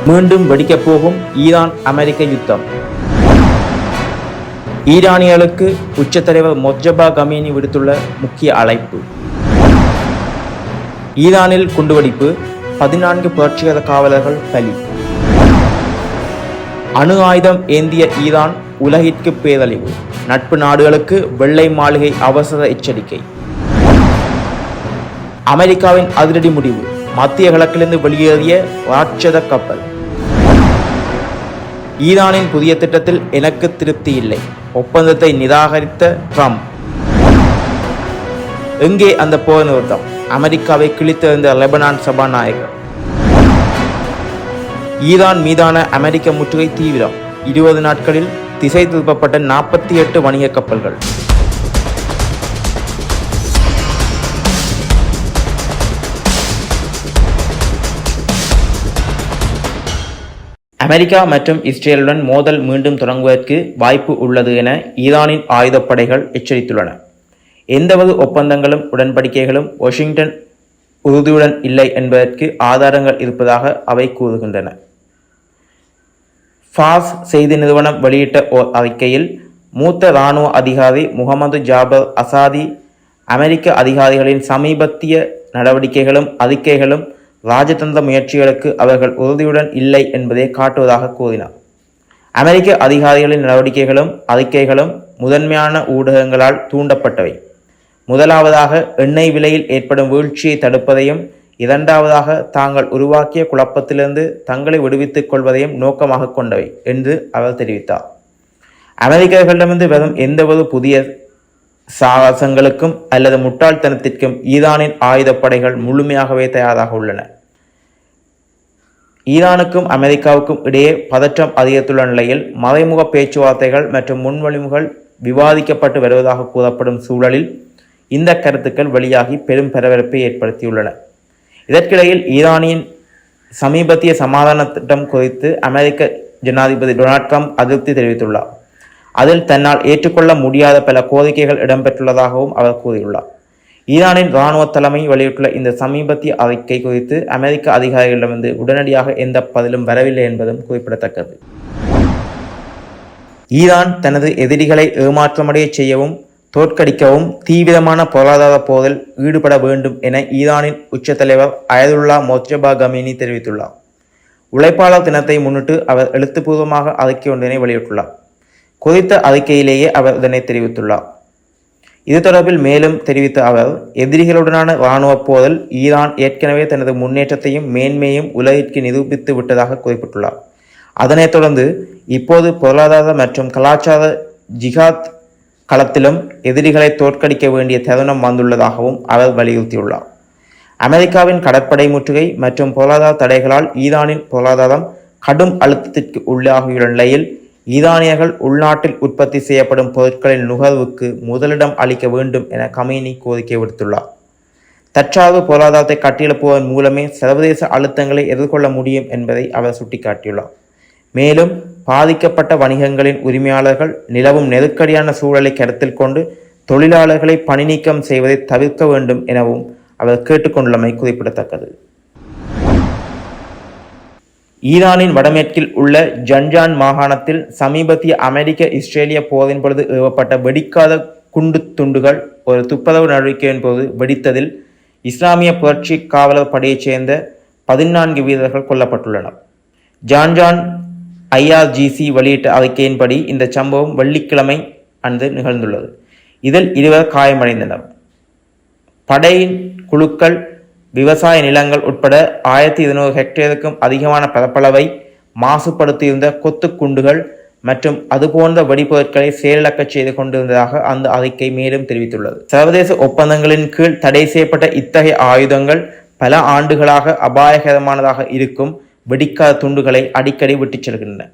மீண்டும் வெடிக்கப் போகும் ஈரான் அமெரிக்க யுத்தம். ஈரானியர்களுக்கு உச்சத்தலைவர் மொஜ்தபா கமீனி விடுத்துள்ள முக்கிய அழைப்பு. ஈரானில் குண்டுவெடிப்பு, 14 புரட்சிகர காவலர்கள் பலி. அணு ஆயுதம் ஏந்திய ஈரான் உலகிற்கு பேரழிவு. நட்பு நாடுகளுக்கு வெள்ளை மாளிகை அவசர எச்சரிக்கை. அமெரிக்காவின் அதிரடி முடிவு, மத்திய கிழக்கிலிருந்து வெளியேறிய ராட்சத கப்பல். ஈரானின் புதிய திட்டத்தில் எனக்கு திருப்தி இல்லை, ஒப்பந்தத்தை நிராகரித்த ட்ரம்ப். எங்கே அந்த போர் நிறுத்தம்? அமெரிக்காவை கிழித்தெறிந்த லெபனான் சபாநாயகர். ஈரான் மீதான அமெரிக்க முற்றுகை தீவிரம், 20 நாட்களில் திசை திருப்பப்பட்ட 48 வணிக கப்பல்கள். அமெரிக்கா மற்றும் இஸ்ரேலுடன் மோதல் மீண்டும் தொடங்குவதற்கு வாய்ப்பு உள்ளது என ஈரானின் ஆயுதப்படைகள் எச்சரித்துள்ளன. எந்தவொரு ஒப்பந்தங்களும் உடன்படிக்கைகளும் வாஷிங்டன் உறுதியுடன் இல்லை என்பதற்கு ஆதாரங்கள் இருப்பதாக அவை கூறுகின்றன. ஃபார்ஸ் செய்தி நிறுவனம் வெளியிட்ட ஓர் அறிக்கையில், மூத்த இராணுவ அதிகாரி முகமது ஜாபர் அசாதி அமெரிக்க அதிகாரிகளின் சமீபத்திய நடவடிக்கைகளும் அறிக்கைகளும் ராஜதந்திர முயற்சிகளுக்கு அவர்கள் உறுதியுடன் இல்லை என்பதை காட்டுவதாக கூறினார். அமெரிக்க அதிகாரிகளின் நடவடிக்கைகளும் அறிக்கைகளும் முதன்மையான ஊடகங்களால் தூண்டப்பட்டவை. முதலாவதாக எண்ணெய் விலையில் ஏற்படும் வீழ்ச்சியை தடுப்பதையும், இரண்டாவதாக தாங்கள் உருவாக்கிய குழப்பத்திலிருந்து தங்களை விடுவித்துக் கொள்வதையும் நோக்கமாக கொண்டவை என்று அவர் தெரிவித்தார். அமெரிக்கர்களிடமிருந்து வரும் எந்தவொரு புதிய சாகசங்களுக்கும் அல்லது முட்டாள்தனத்திற்கும் ஈரானின் ஆயுதப்படைகள் முழுமையாகவே தயாராக உள்ளன. ஈரானுக்கும் அமெரிக்காவுக்கும் இடையே பதற்றம் அதிகரித்துள்ள நிலையில் மறைமுக பேச்சுவார்த்தைகள் மற்றும் முன்மொழிவுகள் விவாதிக்கப்பட்டு வருவதாக கூறப்படும் சூழலில் இந்த கருத்துக்கள் வெளியாகி பெரும் பரபரப்பை ஏற்படுத்தியுள்ளன. இதற்கிடையில் ஈரானின் சமீபத்திய சமாதான திட்டம் குறித்து அமெரிக்க ஜனாதிபதி டொனால்ட் ட்ரம்ப் அதிருப்தி தெரிவித்துள்ளார். அதில் தன்னால் ஏற்றுக்கொள்ள முடியாத பல கோரிக்கைகள் இடம்பெற்றுள்ளதாகவும் அவர் கூறியுள்ளார். ஈரானின் இராணுவ தலைமை வெளியிட்டுள்ள இந்த சமீபத்திய அறிக்கை குறித்து அமெரிக்க அதிகாரிகளிடமிருந்து உடனடியாக எந்த பதிலும் வரவில்லை என்பதும் குறிப்பிடத்தக்கது. ஈரான் தனது எதிரிகளை ஏமாற்றமடைய செய்யவும் தோற்கடிக்கவும் தீவிரமான பொருளாதார போரில் ஈடுபட வேண்டும் என ஈரானின் உச்சத்தலைவர் அயதுல்லா மொஜ்தபா கமீனி தெரிவித்துள்ளார். உழைப்பாளர் தினத்தை முன்னிட்டு அவர் எழுத்துப்பூர்வமாக அறிக்கை ஒன்றினை வெளியிட்டுள்ளார். குறித்த அறிக்கையிலேயே அவர் இதனை தெரிவித்துள்ளார். இது தொடர்பில் மேலும் தெரிவித்த அவர், எதிரிகளுடனான இராணுவ போரில் ஈரான் ஏற்கனவே தனது முன்னேற்றத்தையும் மேன்மையையும் உலகிற்கு நிரூபித்து விட்டதாக குறிப்பிட்டுள்ளார். அதனைத் தொடர்ந்து இப்போது பொருளாதார மற்றும் கலாச்சார ஜிஹாத் களத்திலும் எதிரிகளை தோற்கடிக்க வேண்டிய தருணம் வந்துள்ளதாகவும் அவர் வலியுறுத்தியுள்ளார். அமெரிக்காவின் கடற்படை முற்றுகை மற்றும் பொருளாதார தடைகளால் ஈரானின் பொருளாதாரம் கடும் அழுத்தத்திற்கு உள்ளாகியுள்ள நிலையில் ஈரானியர்கள் உள்நாட்டில் உற்பத்தி செய்யப்படும் பொருட்களின் நுகர்வுக்கு முதலிடம் அளிக்க வேண்டும் என கமீனி கோரிக்கை விடுத்துள்ளார். தற்சார்பு பொருளாதாரத்தை கட்டியெழுப்புவதன் மூலமே சர்வதேச அழுத்தங்களை எதிர்கொள்ள முடியும் என்பதை அவர் சுட்டிக்காட்டியுள்ளார். மேலும் பாதிக்கப்பட்ட வணிகங்களின் உரிமையாளர்கள் நிலவும் நெருக்கடியான சூழலை கருத்தில் கொண்டு தொழிலாளர்களை பணி நீக்கம் செய்வதை தவிர்க்க வேண்டும் எனவும் அவர் கேட்டுக்கொண்டுள்ளமை குறிப்பிடத்தக்கது. ஈரானின் வடமேற்கில் உள்ள ஜன்ஜான் மாகாணத்தில் சமீபத்திய அமெரிக்க இஸ்ரேலிய போரின் பொழுது ஏவப்பட்ட வெடிக்காத குண்டு துண்டுகள் ஒரு துப்புரவு நடவடிக்கையின் போது வெடித்ததில் இஸ்லாமிய புரட்சி காவலர் படையைச் சேர்ந்த 14 வீரர்கள் கொல்லப்பட்டுள்ளனர். ஜான்ஜான் IRGC வெளியிட்ட அறிக்கையின்படி இந்த சம்பவம் வெள்ளிக்கிழமை அன்று நிகழ்ந்துள்ளது. இதில் 20 காயமடைந்தனர். படையின் குழுக்கள் விவசாய நிலங்கள் உட்பட 1200 ஹெக்டேருக்கும் அதிகமான பரப்பளவை மாசுபடுத்தியிருந்த கொத்து குண்டுகள் மற்றும் அதுபோன்ற வெடிப்பொருட்களை செயலிழக்க செய்து கொண்டிருந்ததாக அந்த அறிக்கை மேலும் தெரிவித்துள்ளது. சர்வதேச ஒப்பந்தங்களின் கீழ் தடை செய்யப்பட்ட இத்தகைய ஆயுதங்கள் பல ஆண்டுகளாக அபாயகரமானதாக இருக்கும் வெடிக்காத துண்டுகளை அடிக்கடி விட்டுச் செல்கின்றன.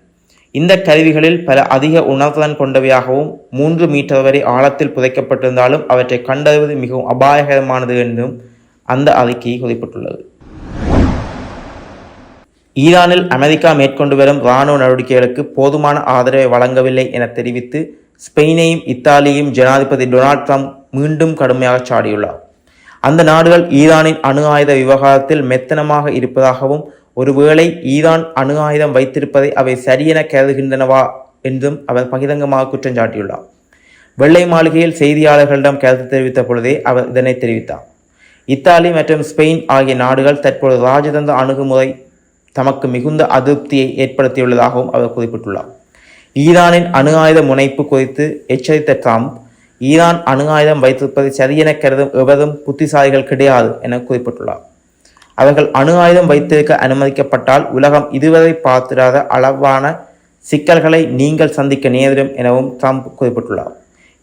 இந்த கருவிகளில் பல அதிக உணர்திறன் கொண்டவையாகவும் 3 மீட்டர் வரை ஆழத்தில் புதைக்கப்பட்டிருந்தாலும் அவற்றை கண்டறிவது மிகவும் அபாயகரமானது என்றும் அந்த அறிக்கை குறிப்பிட்டுள்ளது. ஈரானில் அமெரிக்கா மேற்கொண்டு வரும் இராணுவ நடவடிக்கைகளுக்கு போதுமான ஆதரவை வழங்கவில்லை என தெரிவித்து ஸ்பெயினையும் இத்தாலியையும் ஜனாதிபதி டொனால்ட் ட்ரம்ப் மீண்டும் கடுமையாக சாடியுள்ளார். அந்த நாடுகள் ஈரானின் அணு ஆயுத விவகாரத்தில் மெத்தனமாக இருப்பதாகவும் ஒருவேளை ஈரான் அணு ஆயுதம் வைத்திருப்பதை அவை சரியென கருதுகின்றனவா என்றும் அவர் பகிரங்கமாக குற்றம் சாட்டியுள்ளார். வெள்ளை மாளிகையில் செய்தியாளர்களிடம் கருத்து தெரிவித்த பொழுதே அவர் இதனை தெரிவித்தார். இத்தாலி மற்றும் ஸ்பெயின் ஆகிய நாடுகள் தற்போது ராஜதந்திர அணுகுமுறை தமக்கு மிகுந்த அதிருப்தியை ஏற்படுத்தியுள்ளதாகவும் அவர் குறிப்பிட்டுள்ளார். ஈரானின் அணு ஆயுத முனைப்பு குறித்து எச்சரித்த ட்ரம்ப், ஈரான் அணு ஆயுதம் வைத்திருப்பதை சரியென கருதும் எவரும் புத்திசாலிகள் கிடையாது என குறிப்பிட்டுள்ளார். அவர்கள் அணு ஆயுதம் வைத்திருக்க அனுமதிக்கப்பட்டால் உலகம் இதுவரை பார்த்திராத அளவான சிக்கல்களை நீங்கள் சந்திக்க நேரிடும் எனவும் ட்ரம்ப் குறிப்பிட்டுள்ளார்.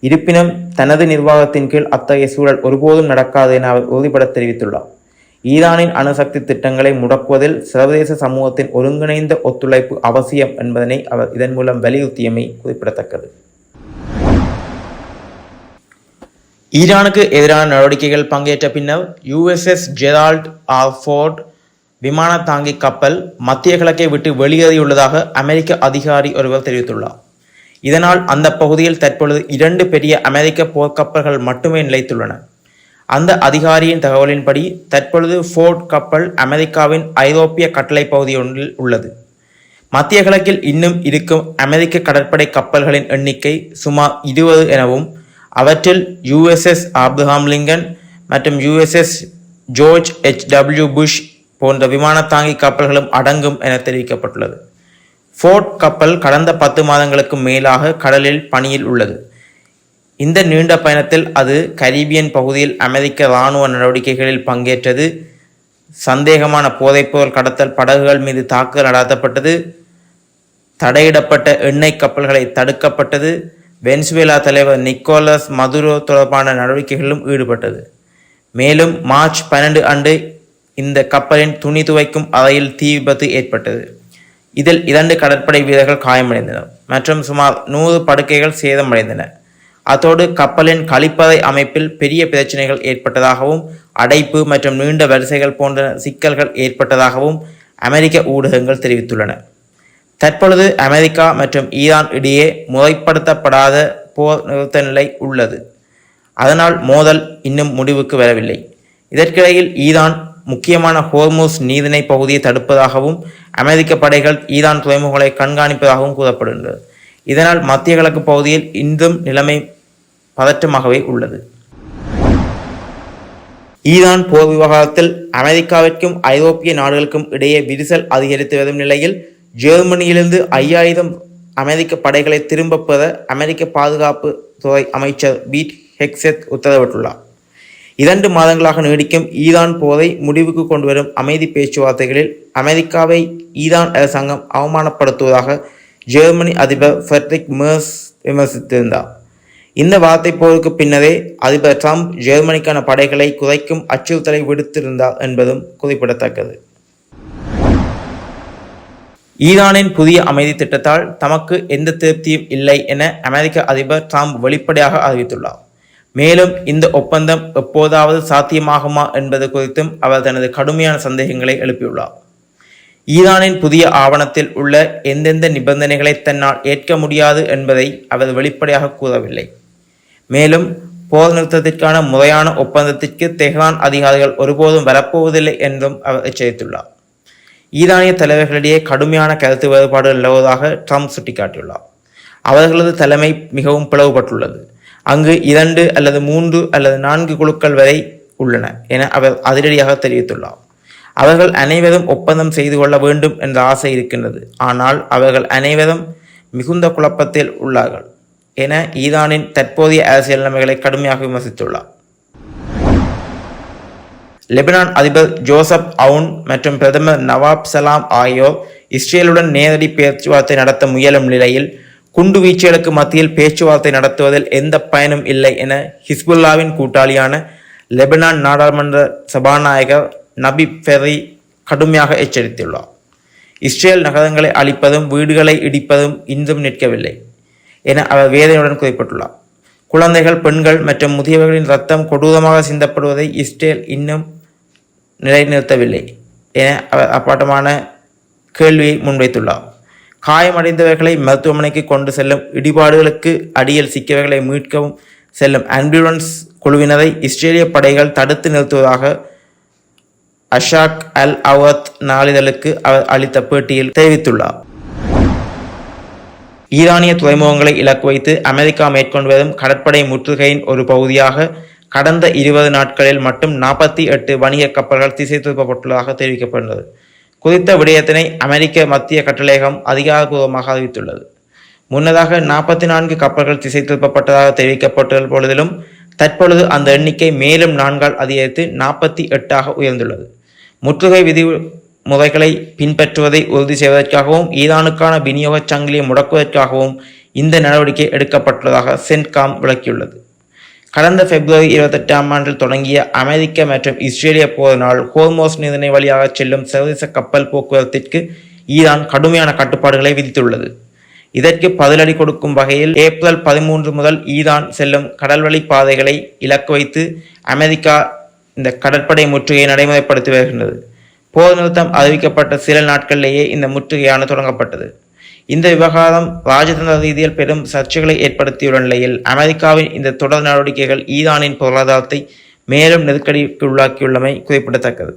இருப்பினும் தனது நிர்வாகத்தின் கீழ் அத்தகைய சூழல் ஒருபோதும் நடக்காது என அவர் உறுதிபட தெரிவித்துள்ளார். ஈரானின் அணுசக்தி திட்டங்களை முடக்குவதில் சர்வதேச சமூகத்தின் ஒருங்கிணைந்த ஒத்துழைப்பு அவசியம் என்பதனை அவர் இதன் மூலம் வலியுறுத்தியமை குறிப்பிடத்தக்கது. ஈரானுக்கு எதிரான நடவடிக்கைகள் பங்கேற்ற பின்னர் USS ஜெரால்ட் ஆர் ஃபோர்ட் விமான தாங்கி கப்பல் மத்திய கிழக்கை விட்டு வெளியேறியுள்ளதாக அமெரிக்க அதிகாரி ஒருவர் தெரிவித்துள்ளார். இதனால் அந்த பகுதியில் தற்பொழுது 2 பெரிய அமெரிக்க போர்க்கப்பல்கள் மட்டுமே நிலைத்துள்ளன. அந்த அதிகாரியின் தகவலின்படி தற்பொழுது ஃபோர்ட் கப்பல் அமெரிக்காவின் ஐரோப்பிய கட்டளை பகுதி ஒன்றில் உள்ளது. மத்திய கிழக்கில் இன்னும் இருக்கும் அமெரிக்க கடற்படை கப்பல்களின் எண்ணிக்கை சுமார் 20 எனவும் அவற்றில் USS ஆப்ரஹாம் லிங்கன் மற்றும் USS ஜார்ஜ் H.W. புஷ் போன்ற விமான தாங்கி கப்பல்களும் அடங்கும் என தெரிவிக்கப்பட்டுள்ளது. ஃபோர்ட் கப்பல் கடந்த 10 மாதங்களுக்கு மேலாக கடலில் பணியில் உள்ளது. இந்த நீண்ட பயணத்தில் அது கரீபியன் பகுதியில் அமெரிக்க இராணுவ நடவடிக்கைகளில் பங்கேற்றது, சந்தேகமான போதைப்பொருள் கடத்தல் படகுகள் மீது தாக்குதல் நடத்தப்பட்டது, தடையிடப்பட்ட எண்ணெய் கப்பல்களை தடுக்கப்பட்டது, வெனிசுவேலா தலைவர் நிக்கோலஸ் மதுரோ தொடர்பான நடவடிக்கைகளிலும் ஈடுபட்டது. மேலும் மார்ச் 12 அன்று இந்த கப்பலின் துணி துவைக்கும் அறையில் தீ விபத்து ஏற்பட்டது. இதில் 2 கடற்படை வீரர்கள் காயமடைந்தனர் மற்றும் சுமார் 100 படுக்கைகள் சேதமடைந்தன. அத்தோடு கப்பலின் கழிப்பறை அமைப்பில் பெரிய பிரச்சனைகள் ஏற்பட்டதாகவும் அடைப்பு மற்றும் நீண்ட வரிசைகள் போன்ற சிக்கல்கள் ஏற்பட்டதாகவும் அமெரிக்க ஊடகங்கள் தெரிவித்துள்ளன. தற்பொழுது அமெரிக்கா மற்றும் ஈரான் இடையே முறைப்படுத்தப்படாத போர் நிறுத்த நிலை உள்ளது. அதனால் மோதல் இன்னும் முடிவுக்கு வரவில்லை. இதற்கிடையில் ஈரான் முக்கியமான ஹோர்முஸ் நீரிணை பகுதியை தடுப்பதாகவும் அமெரிக்க படைகள் ஈரான் துறைமுகங்களை கண்காணிப்பதாகவும் கூறப்படுகின்றது. இதனால் மத்திய கிழக்கு பகுதியில் இன்றும் நிலைமை பதற்றமாகவே உள்ளது. ஈரான் போர் விவகாரத்தில் அமெரிக்காவிற்கும் ஐரோப்பிய நாடுகளுக்கும் இடையே விரிசல் அதிகரித்து வரும் நிலையில் ஜெர்மனியிலிருந்து 5000 அமெரிக்க படைகளை திரும்பப் பெற அமெரிக்க பாதுகாப்பு துறை அமைச்சர் பீட் ஹெக்ஸெத் உத்தரவிட்டுள்ளார். 2 மாதங்களாக நீடிக்கும் ஈரான் போரை முடிவுக்கு கொண்டு வரும் அமைதி பேச்சுவார்த்தைகளில் அமெரிக்காவை ஈரான் அரசாங்கம் அவமானப்படுத்துவதாக ஜெர்மனி அதிபர் ஃப்ரெட்ரிக் மெர்ஸ் விமர்சித்திருந்தார். இந்த வார்த்தை போருக்கு பின்னரே அதிபர் ட்ரம்ப் ஜெர்மனிக்கான படைகளை குறைக்கும் அச்சுறுத்தலை விடுத்திருந்தார் என்பதும் குறிப்பிடத்தக்கது. ஈரானின் புதிய அமைதி திட்டத்தால் தமக்கு எந்த திருப்தியும் இல்லை என அமெரிக்க அதிபர் ட்ரம்ப் வெளிப்படையாக அறிவித்துள்ளார். மேலும் இந்த ஒப்பந்தம் எப்போதாவது சாத்தியமாகுமா என்பது குறித்தும் அவர் தனது கடுமையான சந்தேகங்களை எழுப்பியுள்ளார். ஈரானின் புதிய ஆவணத்தில் உள்ள எந்தெந்த நிபந்தனைகளை தன்னால் ஏற்க முடியாது என்பதை அவர் வெளிப்படையாக கூறவில்லை. மேலும் போர் நிறுத்தத்திற்கான முறையான ஒப்பந்தத்திற்கு தெஹ்ரான் அதிகாரிகள் ஒருபோதும் வரப்போவதில்லை என்றும் அவர் எச்சரித்துள்ளார். ஈரானிய தலைவர்களிடையே கடுமையான கருத்து வேறுபாடுகள் நிலவுவதாக ட்ரம்ப் சுட்டிக்காட்டியுள்ளார். அவர்களது தலைமை மிகவும் பிளவுபட்டுள்ளது. அங்கு 2 அல்லது 3 அல்லது 4 குழுக்கள் வரை உள்ளன என அவர் அதிரடியாக தெரிவித்துள்ளார். அவர்கள் அனைவரும் ஒப்பந்தம் செய்து கொள்ள வேண்டும் என்ற ஆசை இருக்கின்றது. ஆனால் அவர்கள் அனைவரும் மிகுந்த குழப்பத்தில் உள்ளார்கள் என ஈரானின் தற்போதைய அரசியல் நிலைமைகளை கடுமையாக விமர்சித்துள்ளார். லெபனான் அதிபர் ஜோசப் அவுன் மற்றும் பிரதமர் நவாப் சலாம் ஆகியோர் இஸ்ரேலுடன் நேரடி பேச்சுவார்த்தை நடத்த முயலும் நிலையில் குண்டு வீச்சுகளுக்கு மத்தியில் பேச்சுவார்த்தை நடத்துவதில் எந்த பயனும் இல்லை என ஹிஸ்புல்லாவின் கூட்டாளியான லெபனான் நாடாளுமன்ற சபாநாயகர் நபீப் ஃபெர்ரி கடுமையாக எச்சரித்துள்ளார். இஸ்ரேல் நகரங்களை அழிப்பதும் வீடுகளை இடிப்பதும் இன்றும் நிற்கவில்லை என அவர் வேதனையுடன் குறிப்பிட்டுள்ளார். குழந்தைகள், பெண்கள் மற்றும் முதியவர்களின் இரத்தம் கொடூரமாக சிந்தப்படுவதை இஸ்ரேல் இன்னும் நிலைநிறுத்தவில்லை என அவர் அப்பட்டமான கேள்வியை முன்வைத்துள்ளார். காயமடைந்தவர்களை மருத்துவமனைக்கு கொண்டு செல்லும், இடிபாடுகளுக்கு அடியில் சிக்கியவர்களை மீட்கவும் செல்லும் ஆம்புலன்ஸ் குழுவினரை இஸ்ரேலிய படைகள் தடுத்து நிறுத்துவதாக அஷாக் அல் அவத் நாளிதழுக்கு அவர் அளித்த பேட்டியில் தெரிவித்துள்ளார். ஈரானிய துறைமுகங்களை இலக்கு வைத்து அமெரிக்கா மேற்கொண்டு வரும் கடற்படை முற்றுகையின் ஒரு பகுதியாக கடந்த 20 நாட்களில் மட்டும் 48 வணிக கப்பல்கள் திசை திருப்பப்பட்டுள்ளதாக தெரிவிக்கப்பட்டுள்ளது. குறித்த விடயத்தினை அமெரிக்க மத்திய கட்டளையகம் அதிகாரப்பூர்வமாக அறிவித்துள்ளது. முன்னதாக 44 கப்பல்கள் திசை திருப்பப்பட்டதாக தெரிவிக்கப்பட்டுள்ள பொழுதிலும் தற்பொழுது அந்த எண்ணிக்கை மேலும் 4 அதிகரித்து 48 உயர்ந்துள்ளது. முற்றுகை விதிமுறைகளை பின்பற்றுவதை உறுதி செய்வதற்காகவும் ஈரானுக்கான விநியோக சங்கிலியை முடக்குவதற்காகவும் இந்த நடவடிக்கை எடுக்கப்பட்டுள்ளதாக சென்காம் விளக்கியுள்ளது. கடந்த பிப்ரவரி 28 தொடங்கிய அமெரிக்க மற்றும் இஸ்ரேலிய போரினால் ஹோர்மோஸ் நீரிணை வழியாக செல்லும் சர்வதேச கப்பல் போக்குவரத்திற்கு ஈரான் கடுமையான கட்டுப்பாடுகளை விதித்துள்ளது. இதற்கு பதிலடி கொடுக்கும் வகையில் ஏப்ரல் 13 முதல் ஈரான் செல்லும் கடல்வழி பாதைகளை இலக்கு வைத்து அமெரிக்கா இந்த கடற்படை முற்றுகையை நடைமுறைப்படுத்தி வருகின்றது. போர் நிறுத்தம் அறிவிக்கப்பட்ட சில நாட்களிலேயே இந்த முற்றுகையான தொடங்கப்பட்டது. இந்த விவகாரம் ராஜதந்திர ரீதியில் பெரும் சர்ச்சைகளை ஏற்படுத்தியுள்ள நிலையில் அமெரிக்காவின் இந்த தொடர் நடவடிக்கைகள் ஈரானின் பொருளாதாரத்தை மேலும் நெருக்கடிக்கு உள்ளாக்கியுள்ளமை குறிப்பிடத்தக்கது.